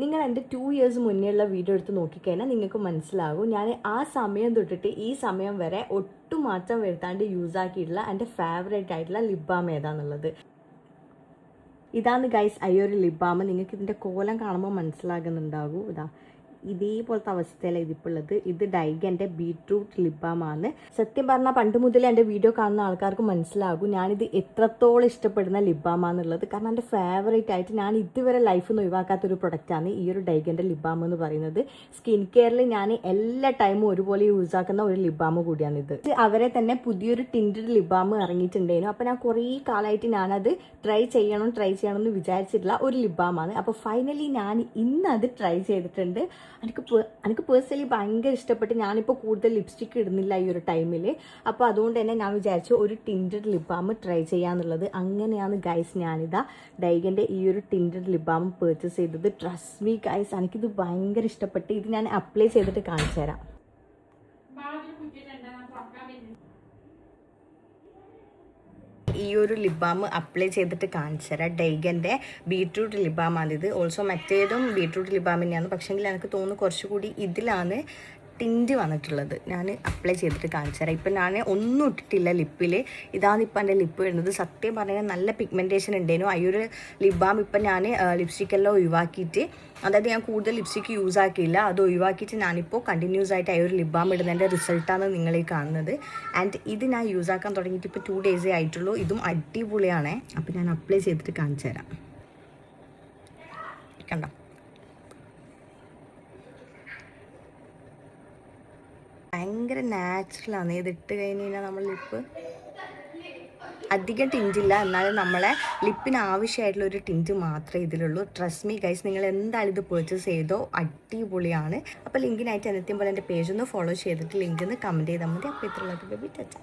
നിങ്ങൾ എൻ്റെ 2 years മുന്നേയുള്ള video എടുത്ത് നോക്കിക്കഴിഞ്ഞാൽ നിങ്ങൾക്ക് മനസ്സിലാകും ഞാൻ ആ സമയം തൊട്ടിട്ട് ഈ സമയം വരെ ഒട്ടും മാറ്റം വരുത്താണ്ട് യൂസ് ആക്കിയിട്ടുള്ള എൻ്റെ ഫേവറേറ്റ് ആയിട്ടുള്ള ലിപ് ബാം ഏതാണെന്നുള്ളത്. ഇതാണ് ഗൈസ് ഒരു ലിപ് ബാം. നിങ്ങൾക്ക് ഇതിൻ്റെ കോലം കാണുമ്പോൾ മനസ്സിലാകുന്നുണ്ടാകും. ഇതേപോലത്തെ അവസ്ഥയിലാണ് ഇതിപ്പോൾ ഉള്ളത്. ഇത് ഡൈഗൻ്റെ ബീട്രൂട്ട് ലിപ് ബാമാണ്. സത്യം പറഞ്ഞാൽ പണ്ട് മുതലേ എൻ്റെ വീഡിയോ കാണുന്ന ആൾക്കാർക്ക് മനസ്സിലാകും ഞാനിത് എത്രത്തോളം ഇഷ്ടപ്പെടുന്ന ലിപ് ബാമാന്നുള്ളത്. കാരണം എൻ്റെ ഫേവറേറ്റ് ആയിട്ട് ഞാൻ ഇതുവരെ ലൈഫിൽ നിന്ന് ഒഴിവാക്കാത്തൊരു പ്രൊഡക്റ്റാണ് ഈ ഒരു ഡൈഗൻ്റെ ലിപ് ബാം എന്ന് പറയുന്നത്. സ്കിൻ കെയറിൽ ഞാൻ എല്ലാ ടൈമും ഒരുപോലെ യൂസ് ആക്കുന്ന ഒരു ലിപ് ബാം കൂടിയാണിത്. അവരെ തന്നെ പുതിയൊരു ടിൻറ്റഡ് ലിപ് ബാം ഇറങ്ങിയിട്ടുണ്ടായിരുന്നു. അപ്പോൾ ഞാൻ കുറേ കാലമായിട്ട് ഞാനത് ട്രൈ ചെയ്യണം എന്ന് വിചാരിച്ചിട്ടുള്ള ഒരു ലിപ് ബാമാണ്. അപ്പോൾ ഫൈനലി ഞാൻ ഇന്ന് അത് ട്രൈ ചെയ്തിട്ടുണ്ട്. എനിക്ക് പേഴ്സണലി ഭയങ്കര ഇഷ്ടപ്പെട്ട്. ഞാനിപ്പോൾ കൂടുതൽ ലിപ്സ്റ്റിക്ക് ഇടുന്നില്ല ഈ ഒരു ടൈമിൽ. അപ്പോൾ അതുകൊണ്ട് തന്നെ ഞാൻ വിചാരിച്ചു ഒരു ടിൻറ്റഡ് ലിപ് ബാം ട്രൈ ചെയ്യാന്നുള്ളത്. അങ്ങനെയാണ് ഗൈസ് ഞാനിതാ ഡൈഗൻ്റെ ഈ ഒരു ടിൻറ്റഡ് ലിപ് ബാം പർച്ചേസ് ചെയ്തത്. ട്രസ്റ്റ് മീ ഗൈസ്, എനിക്കിത് ഭയങ്കര ഇഷ്ടപ്പെട്ട്. ഇത് ഞാൻ അപ്ലൈ ചെയ്തിട്ട് കാണിച്ചു തരാം. ഈ ഒരു ലിപ് ബാം അപ്ലൈ ചെയ്തിട്ട് കാണിച്ചു തരാം. ഡൈഗൻ്റെ ബീട്രൂട്ട് ലിപ് ബാമാണിത്. ഓൾസോ മറ്റേതും ബീട്രൂട്ട് ലിപ് ബാം തന്നെയാണ്. പക്ഷേങ്കിൽ എനിക്ക് തോന്നുന്നു കുറച്ചുകൂടി ഇതിലാണ് ടിൻറ്റ് വന്നിട്ടുള്ളത്. ഞാൻ അപ്ലൈ ചെയ്തിട്ട് കാണിച്ചു തരാം. ഇപ്പം ഞാൻ ഒന്നും ഇട്ടിട്ടില്ല ലിപ്പിൽ. ഇതാണ് ഇപ്പം എൻ്റെ ലിപ്പ് വരുന്നത്. സത്യം പറഞ്ഞാൽ നല്ല പിഗ്മെൻറ്റേഷൻ ഉണ്ടായിരുന്നു. ആ ഒരു ലിപ് ബാം ഇപ്പം ഞാൻ ലിപ്സ്റ്റിക്കെല്ലാം ഒഴിവാക്കിയിട്ട്, അതായത് ഞാൻ കൂടുതൽ ലിപ്സ്റ്റിക്ക് യൂസ് ആക്കിയില്ല, അത് ഒഴിവാക്കിയിട്ട് ഞാനിപ്പോൾ കണ്ടിന്യൂസ് ആയിട്ട് ആ ഒരു ലിപ് ബാം ഇടുന്നതിൻ്റെ റിസൾട്ടാണ് നിങ്ങൾ ഈ കാണുന്നത്. ആൻഡ് ഇത് ഞാൻ യൂസ് ആക്കാൻ തുടങ്ങിയിട്ട് ഇപ്പോൾ 2 ഡേയ്സേ ആയിട്ടുള്ളൂ. ഇതും അടിപൊളിയാണ്. അപ്പോൾ ഞാൻ അപ്ലൈ ചെയ്തിട്ട് കാണിച്ചു തരാം. കണ്ടോ, ഭയങ്കര നാച്ചുറലാണ്. ഇതിട്ട് കഴിഞ്ഞ് കഴിഞ്ഞാൽ നമ്മൾ ലിപ്പ് അധികം ടിൻറ്റില്ല, എന്നാലും നമ്മളെ ലിപ്പിന് ആവശ്യമായിട്ടുള്ള ഒരു ടിൻറ്റ് മാത്രമേ ഇതിലുള്ളൂ. ട്രസ്റ്റ് മീ ഗൈസ്, നിങ്ങൾ എന്തായാലും ഇത് പർച്ചേസ് ചെയ്തോ, അടിപൊളിയാണ്. അപ്പോൾ ലിങ്കിനായിട്ട് എന്നത്തെയും പോലെ എൻ്റെ പേജ് ഒന്ന് ഫോളോ ചെയ്തിട്ട് ലിങ്ക് ഒന്ന് കമൻറ്റ് ചെയ്താൽ മതി. അപ്പോൾ ഇത്രയുള്ളത് ബേബി ടച്ച.